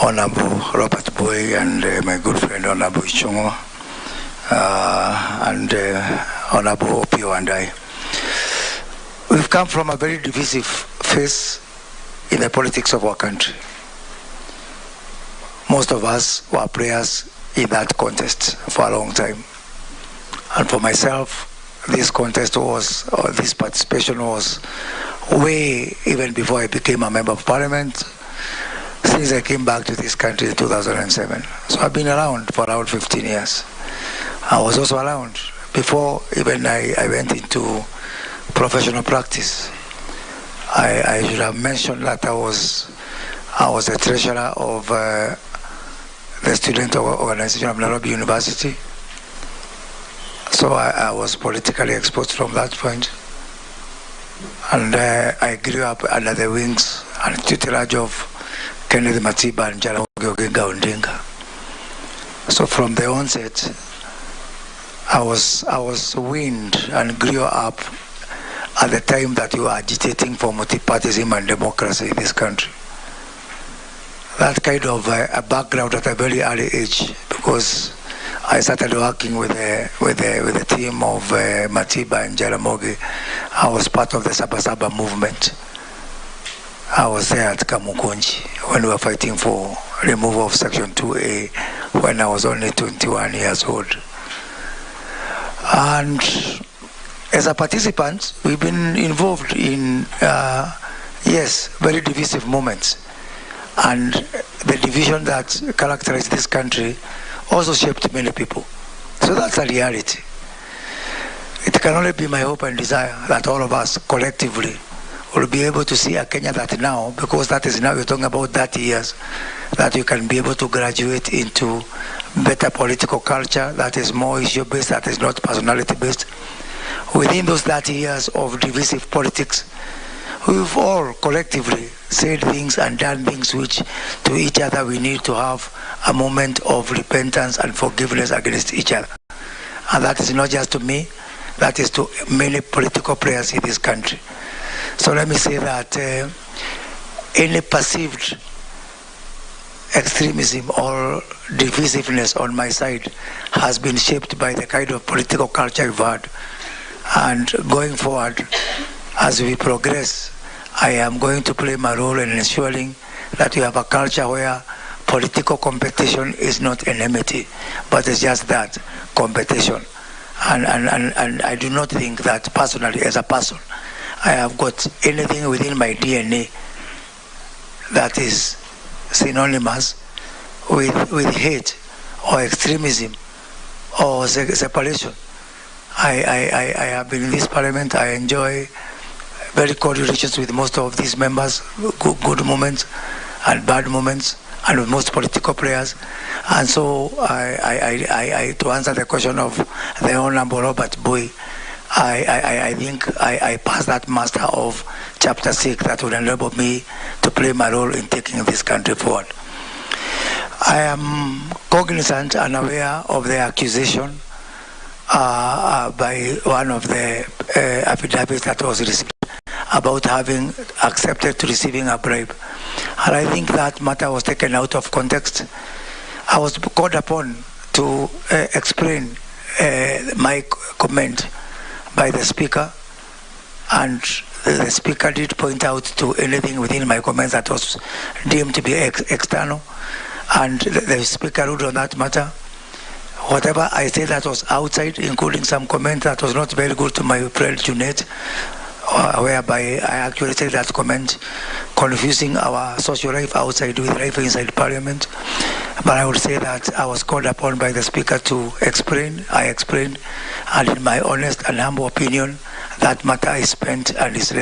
Honorable Robert Mbui and my good friend Honorable Chungo and Honorable Junet And Wandai. We've come from a very divisive phase in the politics of our country. Most of us were players in that contest for a long time. And for myself, this contest was, or this participation was way even before I became a member of parliament, since I came back to this country in 2007. So I've been around for around 15 years. I was also around before even I went into professional practice. I should have mentioned that I was the treasurer of the student organization of Nairobi University. So I was politically exposed from that point. And I grew up under the wings and tutelage of Kennedy Matiba and Jaramogi Oginga Odinga. So from the onset, I was weaned and grew up at the time that you were agitating for multipartyism and democracy in this country. That kind of a background at a very early age, because I started working with the team of Matiba and Jaramogi. I was part of the Sabasaba movement. I was there at Kamukunji when we were fighting for removal of Section 2A when I was only 21 years old. And as a participant, we've been involved in, yes, very divisive moments. And the division that characterized this country also shaped many people. So that's a reality. It can only be my hope and desire that all of us collectively will be able to see a Kenya that now, because that is now, you're talking about 30 years, that you can be able to graduate into better political culture that is more issue-based, that is not personality-based. Within those 30 years of divisive politics, we've all collectively said things and done things which to each other we need to have a moment of repentance and forgiveness against each other. And that is not just to me, that is to many political players in this country. So let me say that any perceived extremism or divisiveness on my side has been shaped by the kind of political culture we've had. And going forward, as we progress, I am going to play my role in ensuring that we have a culture where political competition is not enmity, but it's just that, competition. And I do not think that personally, as a person, I have got anything within my DNA that is synonymous with hate or extremism or separation. I have been in this parliament. I enjoy very cordial relations with most of these members, good moments and bad moments, and with most political players. And so to answer the question of the Honorable Robert Mbui, I think I passed that master of Chapter 6 that would enable me to play my role in taking this country forward. I am cognizant and aware of the accusation by one of the affidavits that was received about having accepted to receiving a bribe. And I think that matter was taken out of context. I was called upon to explain my comment by the Speaker, and the Speaker did point out to anything within my comments that was deemed to be external, and the Speaker ruled on that matter. Whatever I said that was outside, including some comment that was not very good to my friend Junet, whereby I actually said that comment confusing our social life outside with life inside Parliament. But I would say that I was called upon by the Speaker to explain. I explained, and in my honest and humble opinion, that matter is spent and is